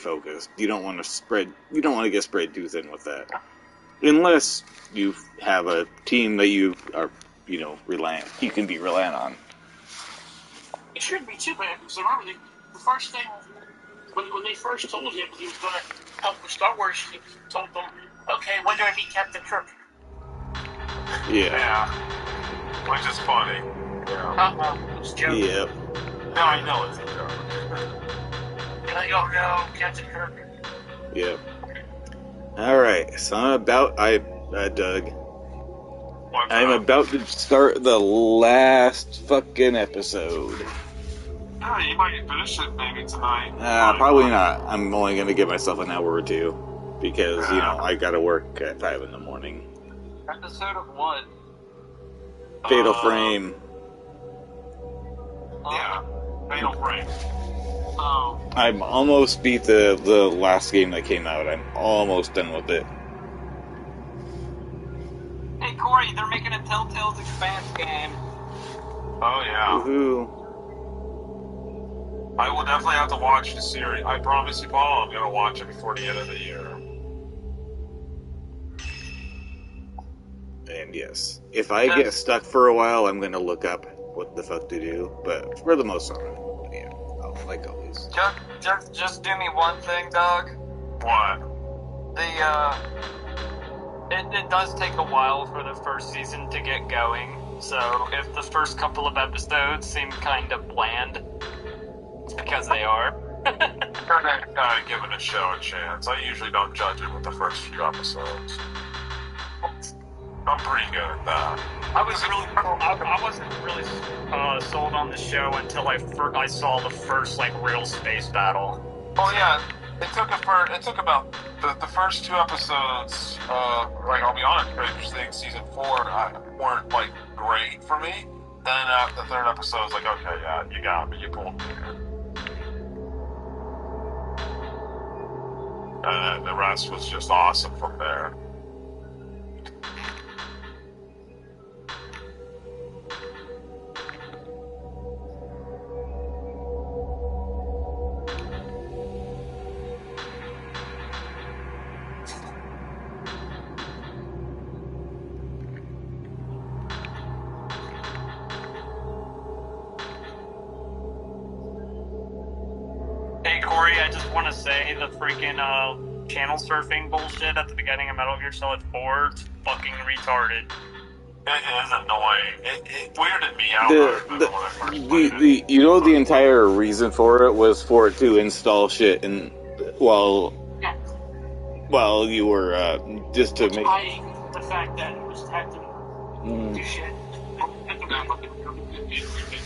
focused. You don't want to spread. You don't want to get spread too thin with that, unless you have a team that you are, you can be reliant on. It shouldn't be too bad because remember the first thing when they first told him he was going to help with Star Wars, he told them, "Okay, when do I meet Captain Kirk?" Yeah. Which is funny. Yeah. It's a joke. Yep. No, I know it's a joke. And I don't know, Captain Kirk. Yep. Alright, so Doug, I'm about to start the last fucking episode. Oh, you might finish it maybe tonight. Probably not. I'm only gonna give myself an hour or two, because, I gotta work at 5 in the morning. Episode of what? Fatal Frame. Yeah, Fatal Frame. Oh. I'm almost beat the last game that came out. I'm almost done with it. Hey Corey, they're making a Telltale's Expanse game. Oh yeah. Woohoo. I will definitely have to watch the series. I promise you, Paul, I'm gonna watch it before the end of the year. And yes, if I get stuck for a while, I'm gonna look up what the fuck to do. But for the most part, yeah, like always. Just do me one thing, Doug. What? It does take a while for the first season to get going. So if the first couple of episodes seem kind of bland, it's because they are. Gotta give it a show a chance. I usually don't judge it with the first few episodes. I'm pretty good at that. I wasn't really sold on the show until I saw the first real space battle. Oh yeah, it took about the first 2 episodes. I'll be honest, Stranger Things season 4 weren't great for me. Then the 3rd episode was okay, yeah, you got me, you pulled me in. And the rest was just awesome from there. Corey, I just want to say the freaking channel surfing bullshit at the beginning of Metal Gear Solid 4 is fucking retarded. It is annoying. It weirded me out. The entire reason for it was for it to install shit and while you were just to make the fact that it was had to do shit.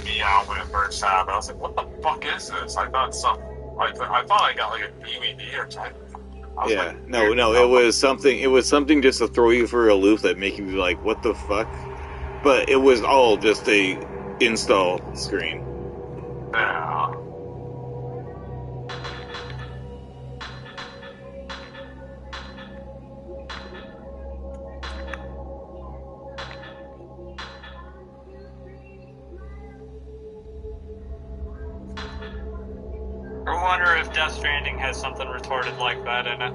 Me out when it first happened. I was like, what the fuck is this? I thought I got a DVD or something. Yeah, no, it was something just to throw you for a loop that make you be like, what the fuck? But it was all just a install screen. Yeah. I wonder if Death Stranding has something retarded like that in it.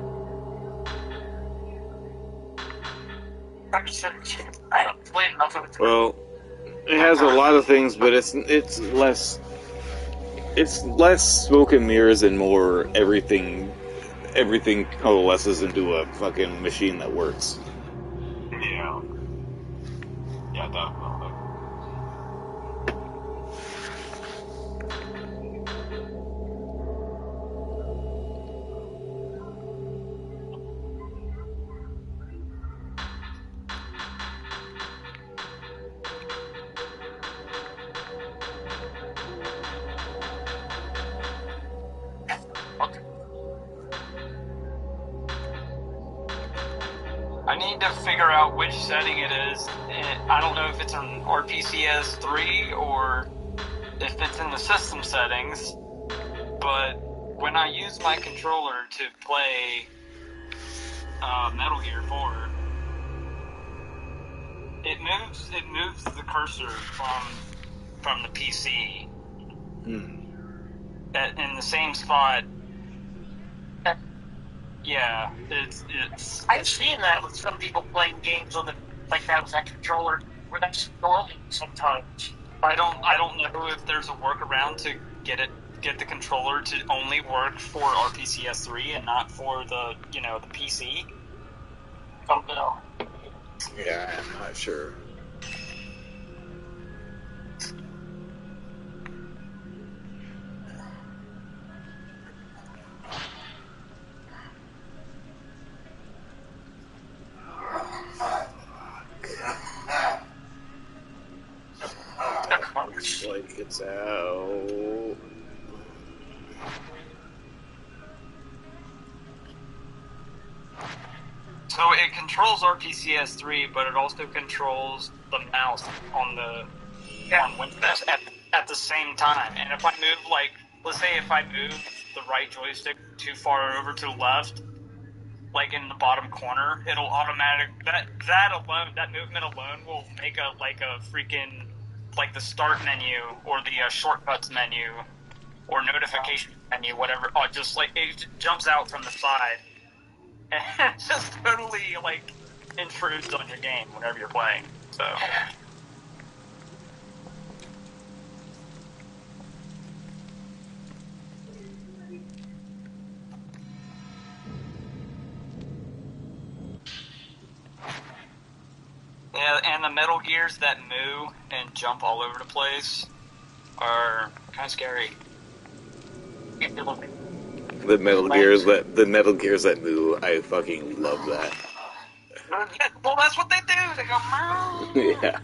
I don't play enough of it. Well, it has a lot of things, but it's less smoke and mirrors and more everything coalesces into a fucking machine that works. Yeah. Yeah, definitely. I need to figure out which setting it is. I don't know if it's on RPCS 3 or if it's in the system settings, but when I use my controller to play Metal Gear 4, it moves the cursor from the PC in the same spot Yeah, I've seen that with some people playing games on the like that with that controller, where that's normal sometimes. I don't know if there's a workaround to get the controller to only work for RPCS3 and not for the the PC. Don't know. Yeah, I'm not sure. Looks like it's out. So it controls RPCS3, but it also controls the mouse on on Windows at the same time. And if I move, like, let's say if I move the right joystick too far over to the left, like in the bottom corner, it'll that movement alone will make a freaking, like, the start menu or the shortcuts menu or notification menu, whatever. Oh, just like it jumps out from the side and just totally like intrudes on your game whenever you're playing. So. Yeah, and the Metal Gears that moo and jump all over the place are kind of scary. The Metal Gears that move, I fucking love that. Well, that's what they do. They go moo. Yeah.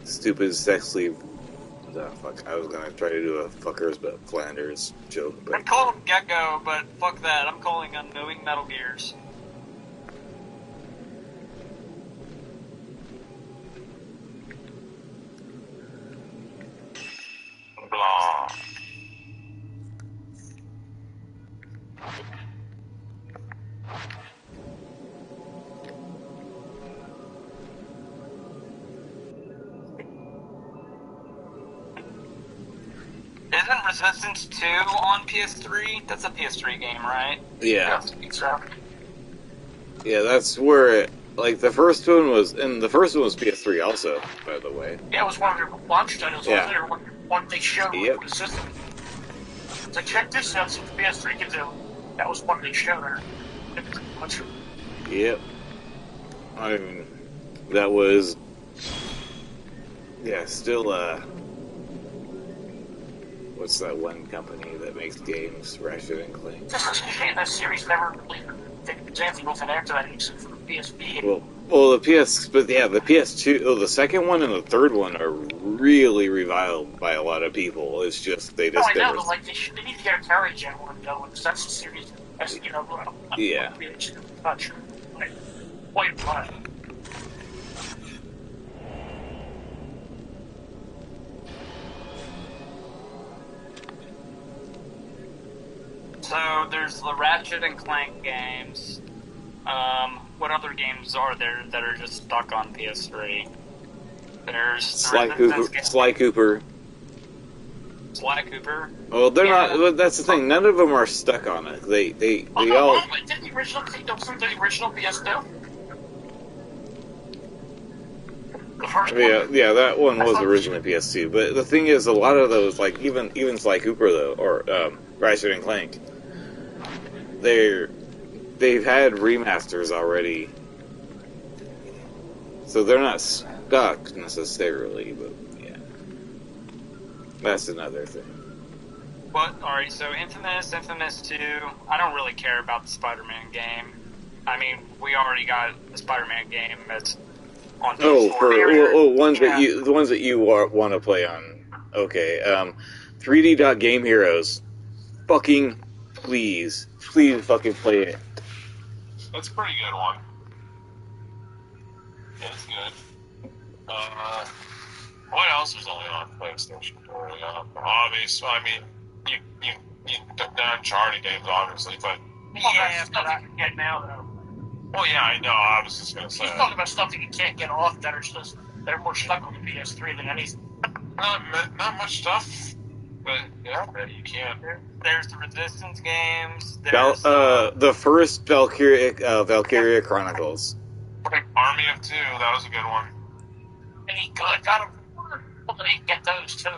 Stupid sexy. Oh, fuck. I was gonna try to do a fuckers but Flanders joke, but I call them Gecko, but fuck that. I'm calling them mooing Metal Gears. Blah. Isn't Resistance 2 on PS3? That's a PS3 game, right? yeah. So, Yeah, that's where it, like, the first one was PS3 also, by the way. yeah, it was one of their launch titles. Yeah. It was one they showed Yep. with the system. So check this out, see what the PS3 can do. That was one they showed her. Yep. I mean, that was, yeah, still, what's that one company that makes games, Ratchet and Clank? That series never really did anything with it after that, except for the PSP. Well, the PS2, the second one and the third one are really reviled by a lot of people. It's just, they just I know, never... but like, they need to get a Carry Gen one going, because that's the series, that's, Yeah. really touch. Like, quite a lot. So there's the Ratchet and Clank games. What other games are there that are just stuck on PS3? There's Sly Cooper. Sly Cooper. Well, they're not. Well, that's the thing. None of them are stuck on it. They all. Did the original PS2? The first one? Yeah, that one was originally PS2. But the thing is, a lot of those, like even Sly Cooper though, or Ratchet and Clank, they've had remasters already, so they're not stuck necessarily. But yeah, that's another thing. But alright, so Infamous 2. I don't really care about the Spider-Man game. I mean, we already got the Spider-Man game that's on PS4. The ones that you want to play on. Okay, 3D Game Heroes. Fucking please fucking play it. That's a pretty good one. Yeah, it's good. What else was only on PlayStation 4? Obviously, I mean, you took down Uncharted games, obviously, but Yeah, but I can get now, though. Well, yeah, I know. I was just gonna say. He's talking about stuff that you can't get off that are more stuck on the PS3 than anything. Not much stuff, but yeah, you can't. There's the Resistance games. The first Valkyria Chronicles. Army of Two, that was a good one. And he got him. Well, they get those too.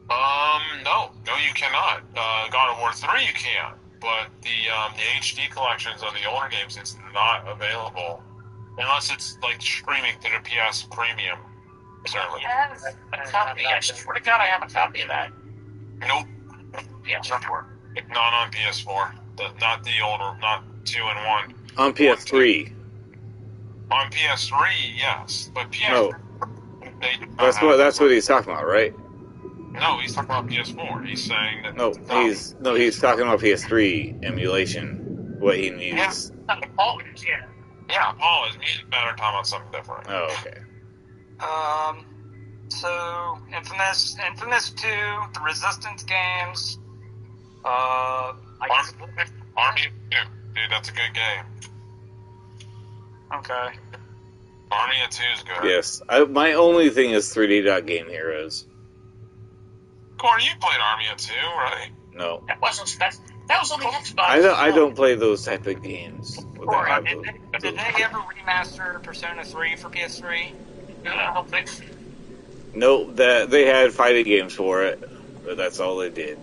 No, you cannot. God of War 3 you can, but the HD collections of the older games, it's not available unless it's like streaming to the PS Premium. Certainly. Yes, a copy. I swear to God, I have a copy of that. Nope. PS4. Not on PS4. Not the older, not 2 and 1. On PS3. On PS3, yes, but PS. No. That's what he's talking about, right? No, he's talking about PS4. He's saying that. He's talking about PS3 emulation. What he needs. Yeah. Always, yeah. Yeah, Paul is. Me and Matt are talking about something different. Oh, okay. So Infamous 2, the Resistance games. I guess. Army of 2, dude, that's a good game. Okay. Army of 2 is good. Yes. My only thing is 3D Dot Game Heroes. Corey, you played Army of 2, right? No. That was on the Xbox. I don't play those type of games. Did they ever remaster Persona 3 for PS3? No, I don't think so. No, they had fighting games for it, but that's all they did.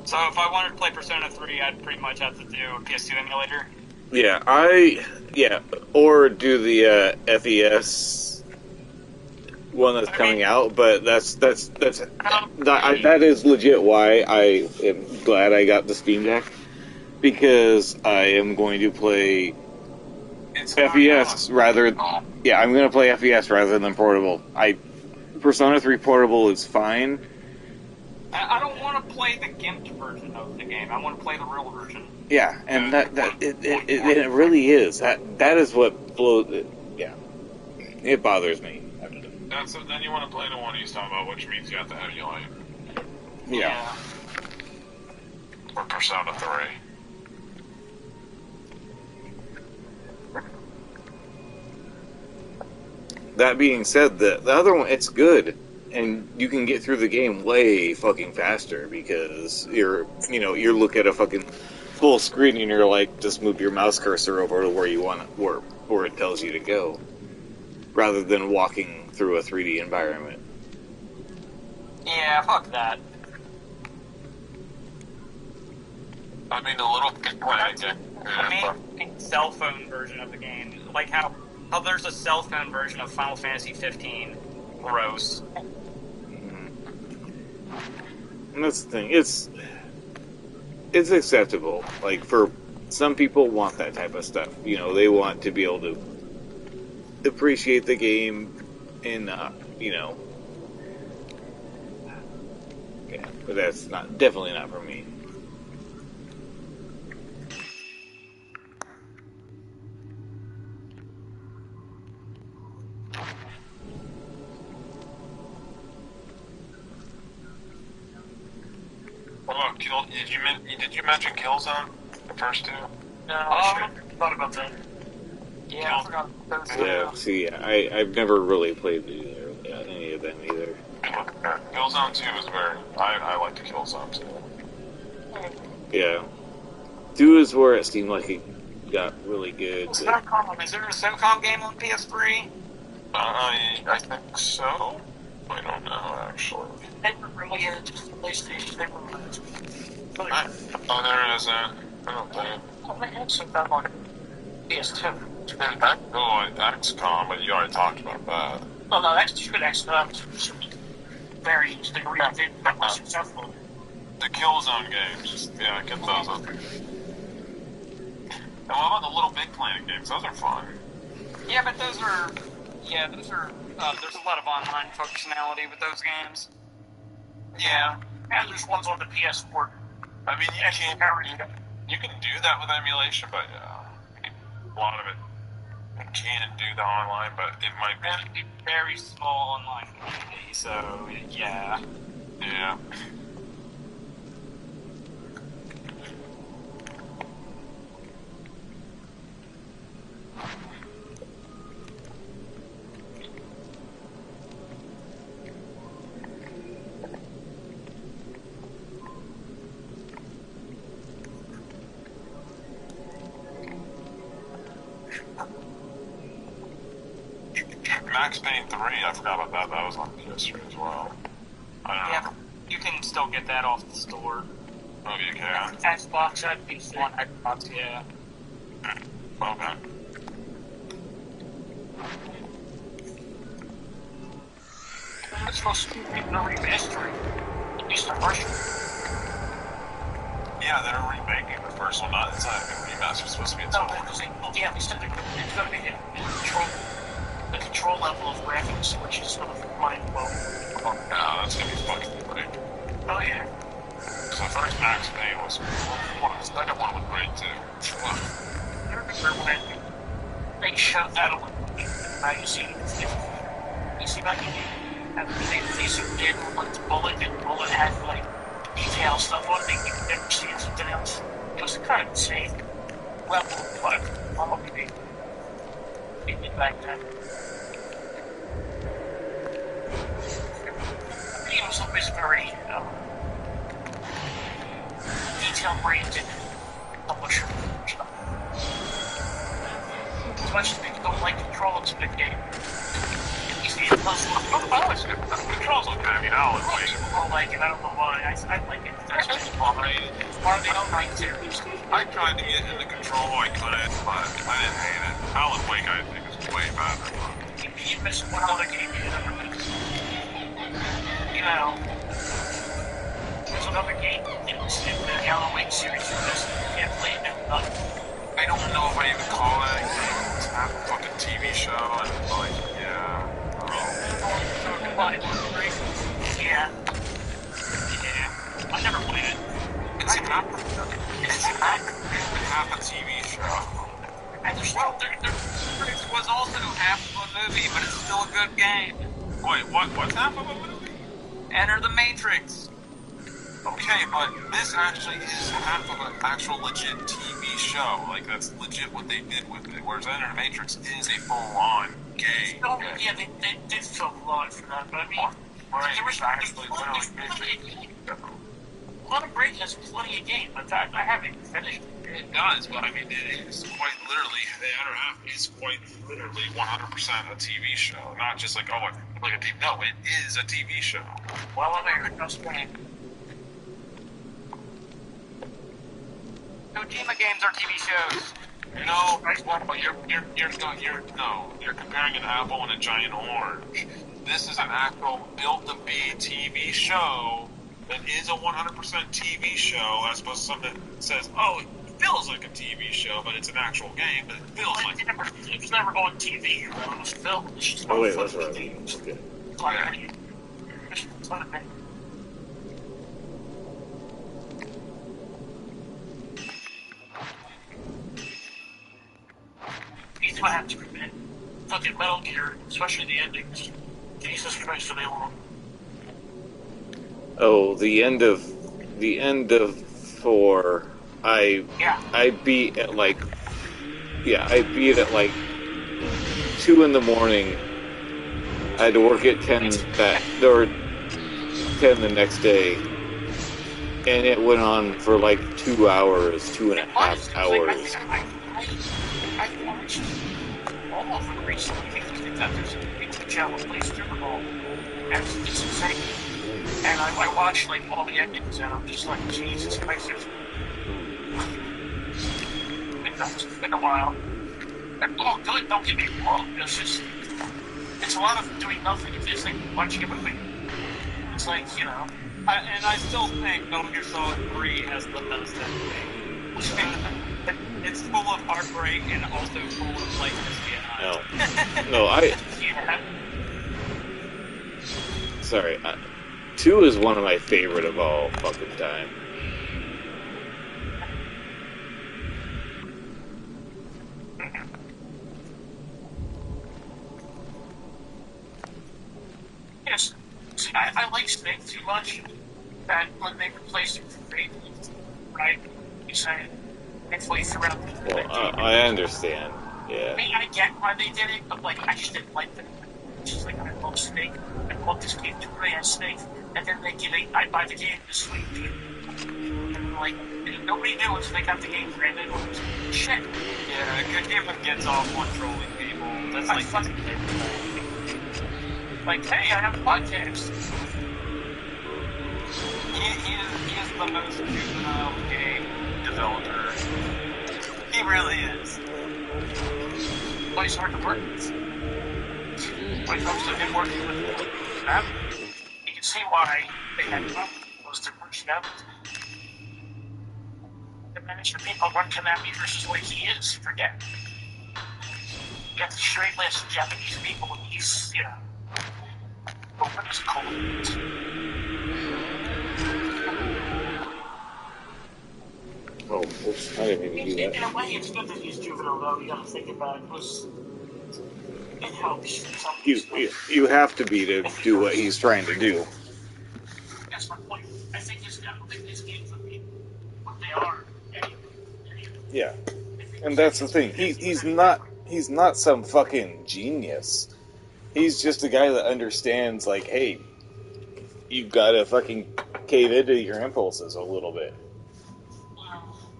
So if I wanted to play Persona 3, I'd pretty much have to do a PS2 emulator. Yeah, or do the FES one that's coming out, but that is legit why I am glad I got the Steam Deck, because I am going to play FES rather. Yeah, I'm going to play FES rather than Portable. Persona 3 Portable is fine. I don't want to play the gimped version of the game. I want to play the real version. Yeah, and it really is. That is what blows it. Yeah, it bothers me. Then you want to play the one he's talking about, which means you have to emulate. Yeah. Or Persona 3. That being said, the other one, it's good, and you can get through the game way fucking faster because you look at a fucking full screen and you're like, just move your mouse cursor over to where you want it, where it tells you to go, rather than walking through a 3D environment. Yeah, fuck that. I mean, a little bit. I mean, cell phone version of the game, like how there's a cell phone version of Final Fantasy 15. Gross. And that's the thing. It's acceptable. Like, for some people want that type of stuff. They want to be able to appreciate the game and, yeah, but that's definitely not for me. What about did you mention Killzone? The first two? No, I thought about that. Yeah, I forgot those two. Yeah, see, I've never really played any of them either. Killzone 2 is I like the Killzone 2. Yeah. 2 is where it seemed like it got really good. Is there a SOCOM game on PS3? I think so. I don't know, actually. They were really into PlayStation. They were there isn't. I don't think. Oh, they had some stuff on PS2. XCOM, but you already talked about that. Oh, no, that's good. XCOM was very successful. The Killzone games, yeah, get those up. And what about the Little Big Planet games? Those are fun. Yeah, but those are there's a lot of online functionality with those games. Yeah. And there's ones on the PS4. I mean, you can do that with emulation, but a lot of it you can do the online, but it might be very small online community, so yeah. Yeah. Max Payne 3, I forgot about that. That was on PS3 as well. I don't know. You can still get that off the store. Oh, you can? Xbox and PC. On Xbox, yeah. Okay. It's supposed to be a remaster. At least the first one. Yeah, they're remaking the first one. It's not a remaster. It's supposed to be a No, total. because they said it's going to be the control level of graphics, which is going to mind blowing. Oh, no, that's going to be fucking great. Oh, yeah. So the first Max Payne was one. The second one was great, too. I remember when they showed that on the magazine. You see back in and they zoomed in on the bullet, and the bullet had, like, detail stuff on it that you could never see in something else. It was kind of insane. Well, but I'm okay. It back then. He was always very detail-oriented publisher. As much as people don't like Control, it's a good game. Easy to puzzle. Control's okay. I don't like it. I don't know why. I like it. That's just part of the online series. I tried to get into Control, I couldn't, but I didn't hate it. Alan Wake, I think, is way better. You missed one other game you never missed. You know, there's another game in the Alan Wake series you missed. You can't play it now. I don't know if I even call that a game. It's not a fucking TV show, and like, yeah. Yeah. I never played it. It's half a TV show. And there's It was also half of a movie, but it's still a good game. Wait, what's half of a movie? Enter the Matrix. Okay, but this actually is half of an actual legit TV show. Like, that's legit what they did with it. Whereas Enter the Matrix is a full-on game. Oh, yeah, they did film a lot for that, but I mean, there was actually Quantum Break has plenty of games. In fact, I haven't finished it. It does, but I mean, it is quite literally, the other half is quite literally 100% a TV show. Not just like, oh, like a TV. No, it is a TV show. Well, I'm here, just playing. Kojima games are TV shows. No, you're comparing an apple and a giant orange. This is an actual built-to-be TV show that is a 100% TV show, as opposed to something that says, oh, it feels like a TV show, but it's an actual game, but it feels like it was never on TV. It was filmed. Oh, wait, that's right. Okay. He's gonna have to admit, fucking Metal Gear, especially the endings. Jesus Christ, are they long? Oh, the end of 4. I beat at like 2 in the morning. I had to work at 10 the next day, and it went on for like 2 hours, 2.5 hours. I watched all of them recently because there's a big channel that plays Super Bowl, and it's insane. And I watched like all the endings, and I'm just like, Jesus Christ, it's been a while. And all good, don't get me wrong. It's a lot of doing nothing. It's like watching a movie. It's like, you know. I still think Metal Gear Solid 3 has the best ending. It's full of heartbreak and also full of like No, Yeah. Sorry. 2 is one of my favorite of all fucking time. Yes. See, I like Snake too much that when they replaced him for Maiden, right? You say halfway throughout the Well, I understand. Yeah. I mean, I get why they did it, but like, I just didn't like them. It's just like, I love Snake. I love this game too. I have Snake. And then I buy the game this week. And like, nobody knew until they got the game granted. It was shit. Yeah, Kojima gets off on trolling people. That's like fucking Like, hey, I have a podcast. He is the most juvenile game developer. He really is. Well, he's hard to work with. When it comes to him working with them, you can see why they had Konami was their personality. The management people run Konami versus the way he is for that. You got the straight list of Japanese people, and he's, you know, open as cold. Oh, oops, I didn't even do that. In a way, it's good that he's juvenile, though. You gotta think about it. It helps. You have to be to do what he's trying to do. That's my point. I don't think these games would be what they are anyway. Yeah, and that's the thing. He's not some fucking genius. He's just a guy that understands, like, hey, you've got to fucking cave into your impulses a little bit.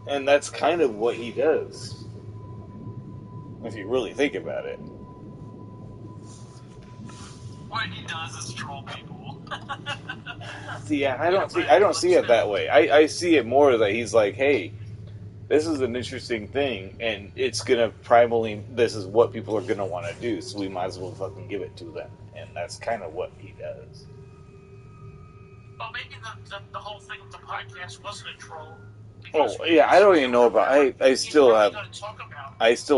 And that's kind of what he does. If you really think about it. What he does is troll people. See, I don't see it that way. I see it more that he's like, hey, this is an interesting thing, and it's gonna this is what people are gonna want to do, so we might as well fucking give it to them. And that's kind of what he does. Well, maybe the whole thing with the podcast wasn't a troll. Oh yeah, I don't even know about. I still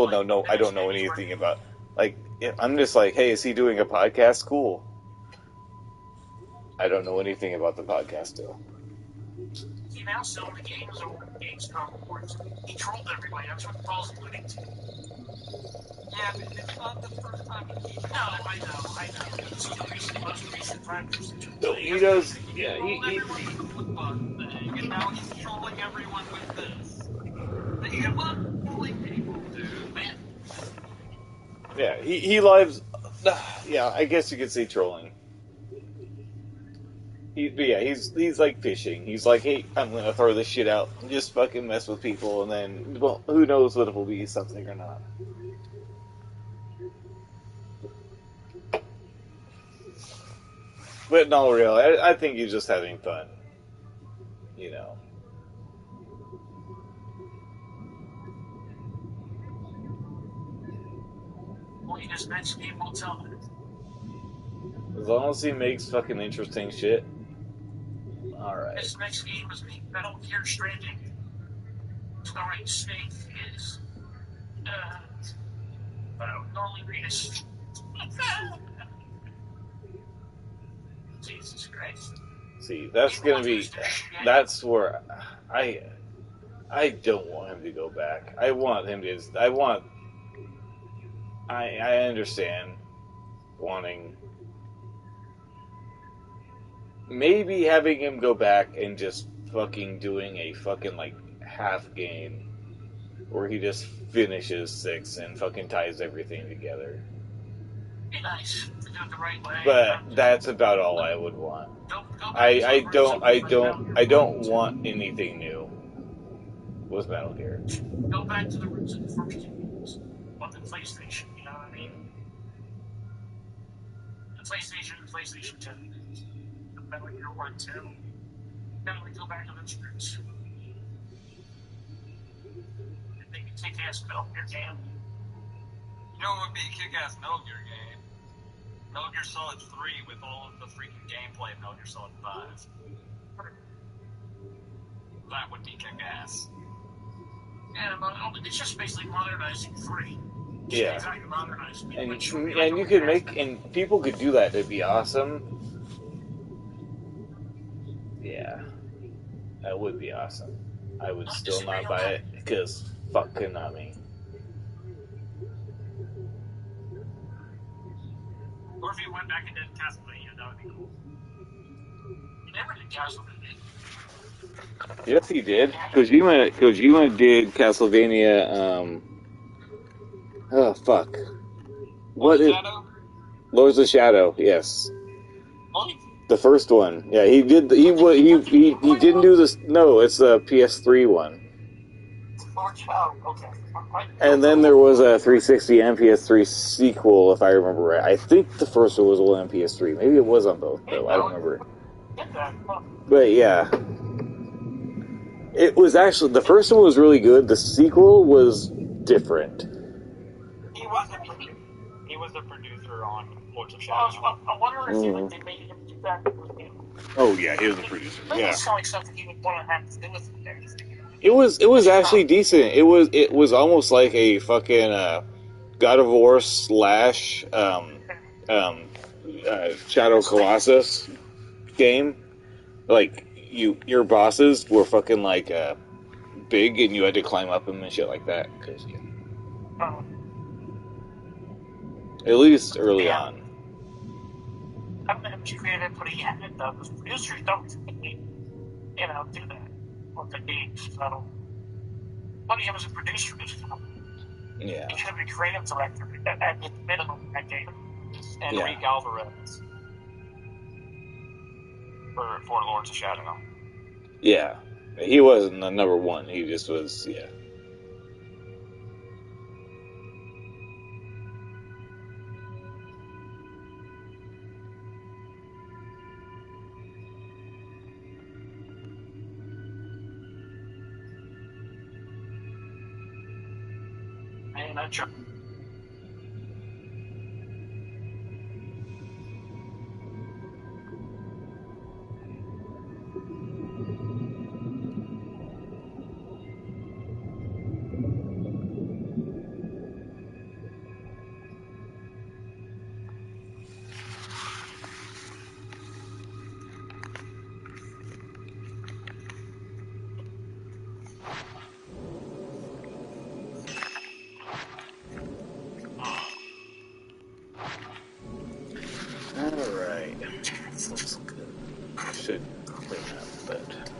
don't know anything about. Like, I'm just like, hey, is he doing a podcast? Cool. I don't know anything about the podcast still. He now selling the games over Gamescom awards. He trolled everybody. That's what Paul's alluding to. Yeah, but it's not the first time he... No, I know. It's the most recent time. So he does. Yeah, And now he's trolling everyone with this. You love trolling people, dude, man. Yeah, he lives. Yeah, I guess you could say trolling. He's like fishing. He's like, hey, I'm gonna throw this shit out and just fucking mess with people, and then, well, who knows what it will be, something or not. But in all reality, I think he's just having fun. You know. Well, he just mentioned he won't tell me. As long as he makes fucking interesting shit. Alright. His next game was Metal Gear Stranding. Starring Snake is. I don't normally read it. Jesus Christ. See, that's gonna be. That's where I don't want him to go back. I want him to. I understand wanting. Maybe having him go back and just fucking doing a fucking, like, half game where he just finishes 6 and fucking ties everything together. Be nice. Do it the right way. But that's about all I would want. I don't want anything new with Metal Gear. Go back to the roots of the first two games on the PlayStation, you know what I mean? The PlayStation 10. Metal Gear 1, 2. Then we go back to those roots. And they can take ass Metal Gear game. You know what would be a kick-ass Metal Gear game? Metal Gear Solid 3 with all of the freaking gameplay of Metal Gear Solid 5. That would be kick-ass. Yeah, it's just basically modernizing 3. Yeah. Modernizing it, And you could make, and people could do that, it'd be awesome. Yeah. That would be awesome. I would still not buy it, because fuck Konami. Or if you went back and did Castlevania, that would be cool. You never did Castlevania. Yes, he did. Kojima did Castlevania, oh, fuck. What is... Lords of Shadow, yes. What? The first one. Yeah, he did. He didn't do this. No, it's the PS3 one. Okay. And then there was a 360 and PS3 sequel, if I remember right. I think the first one was on PS3. Maybe it was on both, though. I don't remember. But yeah. It was actually, the first one was really good. The sequel was different. He was the producer on Lords of Shadow. I wonder if they made him do that with him. Oh yeah, he was the producer. Yeah. It sounds like something he would want to have to do with it. It was actually decent. It was almost like a fucking God of War / Shadow Colossus game. Like your bosses were fucking like big, and you had to climb up them and shit like that. Cause yeah, at least early on. I don't know how much creative put he had it though, because producers don't typically, do that with the games. So, but he was a producer as well. Yeah. He should be creative director at the minimum of that game. Enrique Alvarez for Lords of Shadow. Yeah. He wasn't the number one. He just was, yeah. Man, that's true. Alright. Looks good. Should clean up, but...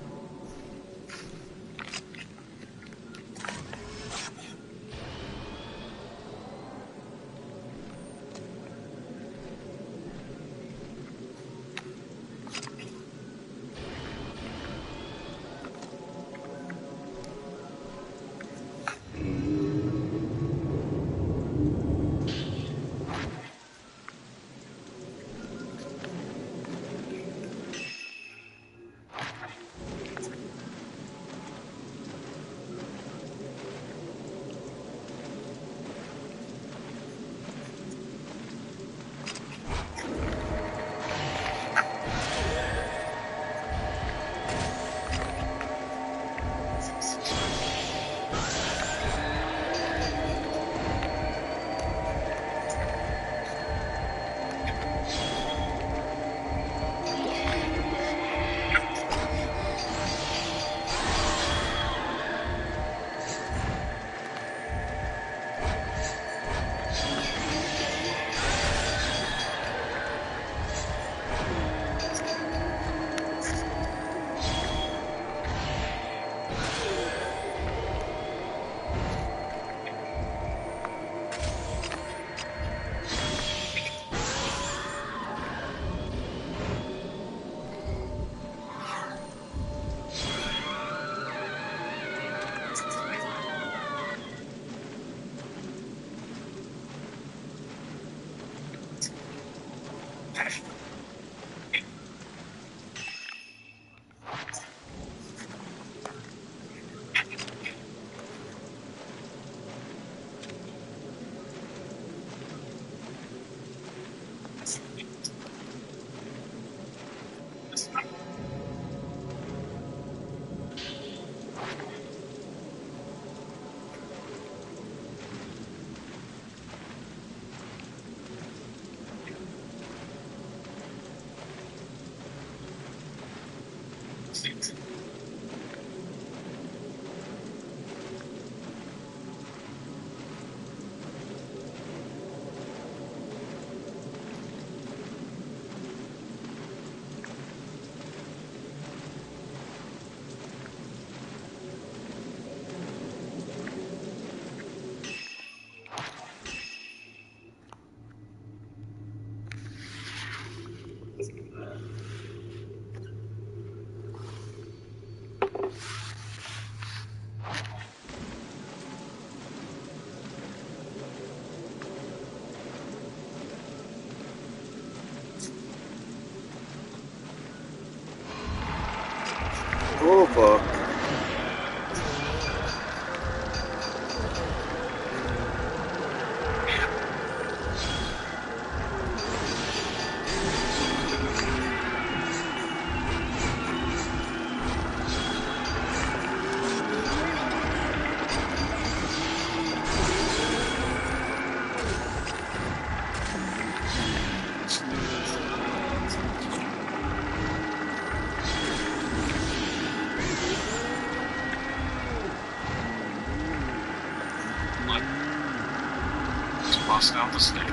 Oh fuck. Just bust out the stick.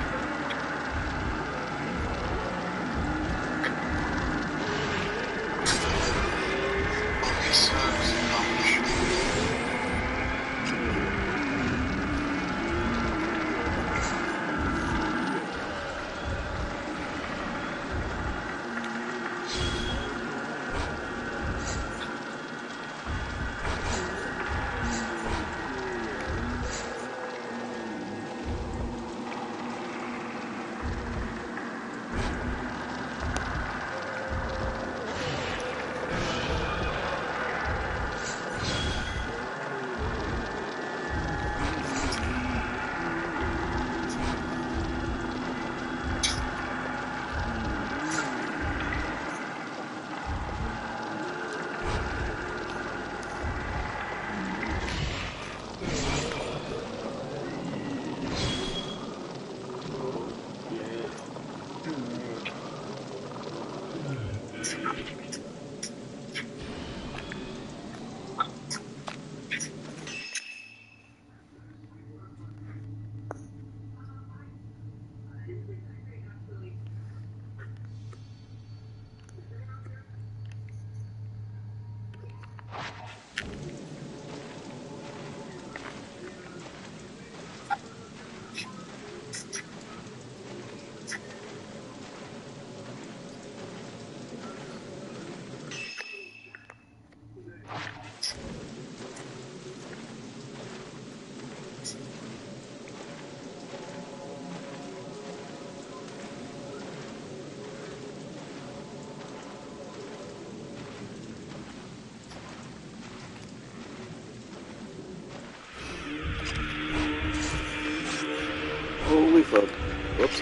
Holy fuck. Whoops.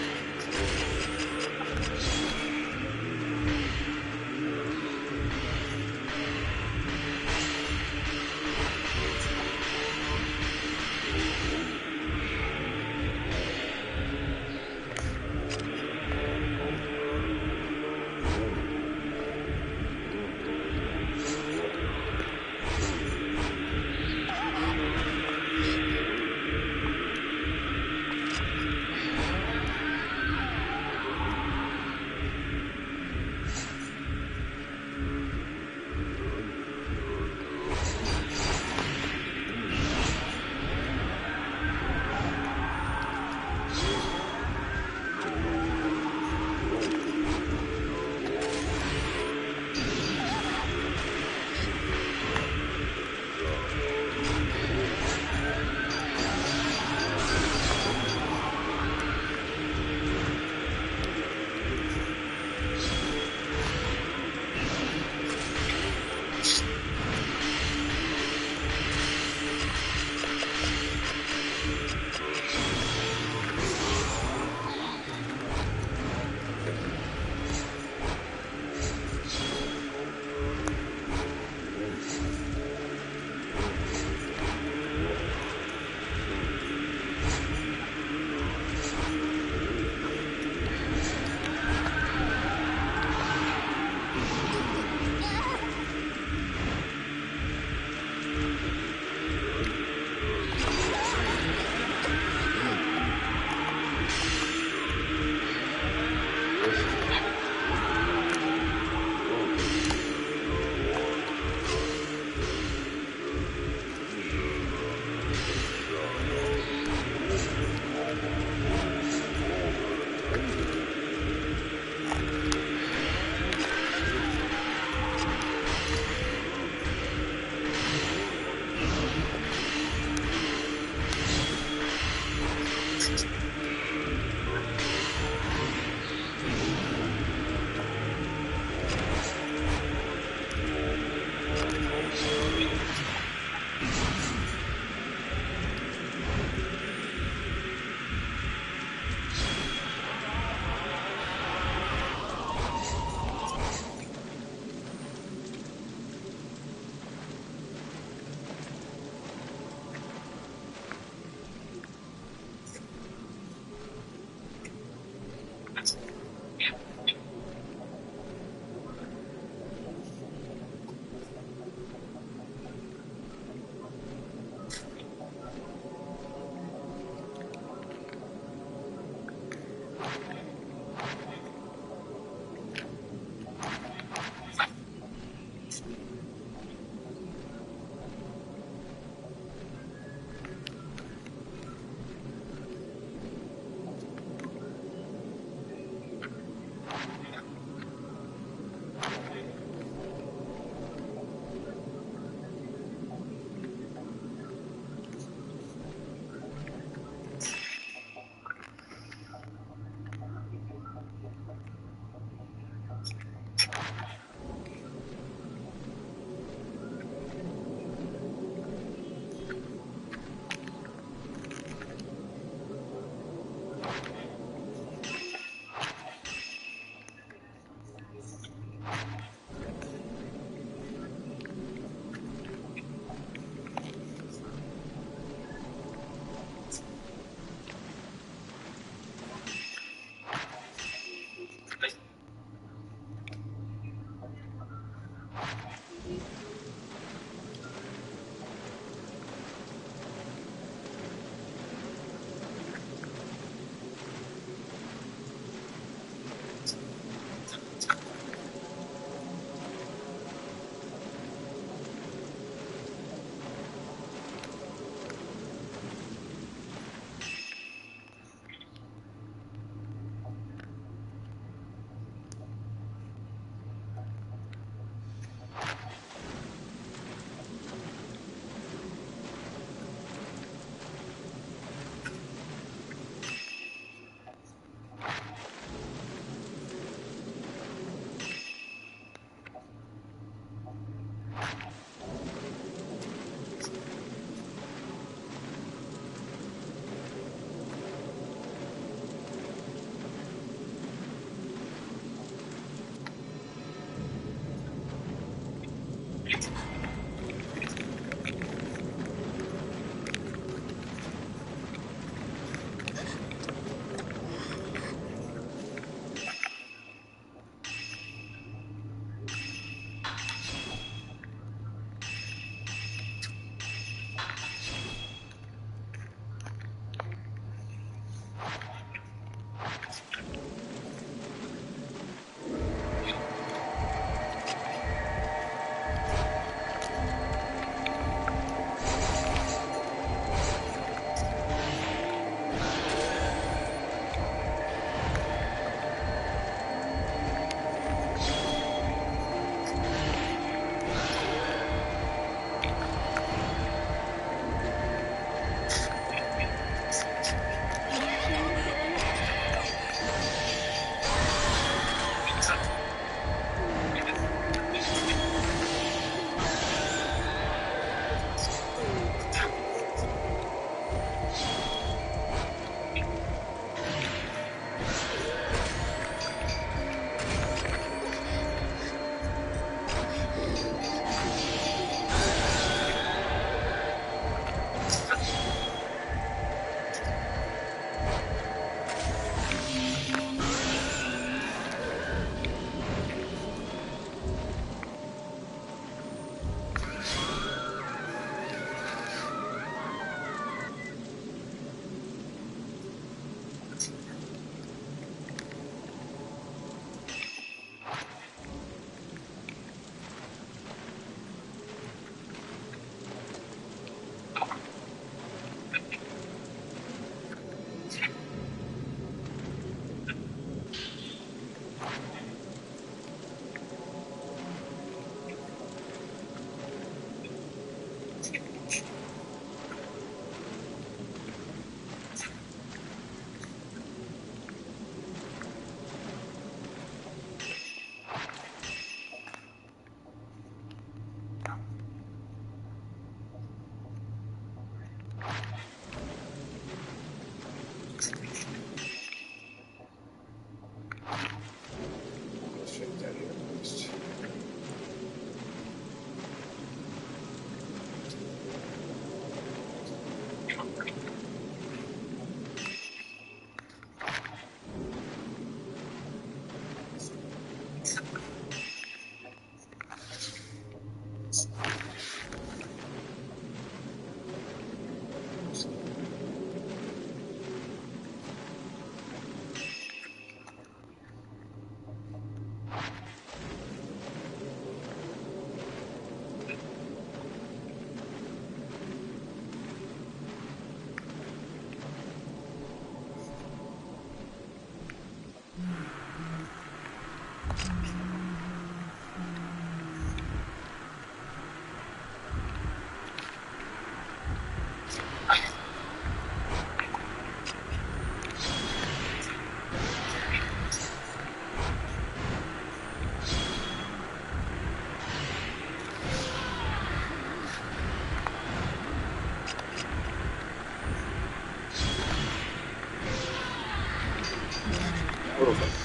Perfect.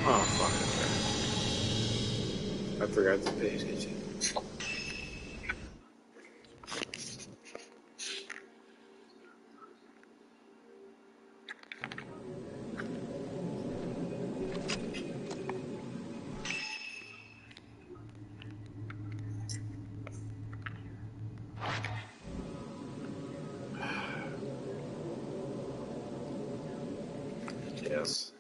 Oh, fuck. I forgot to pay attention. Yes.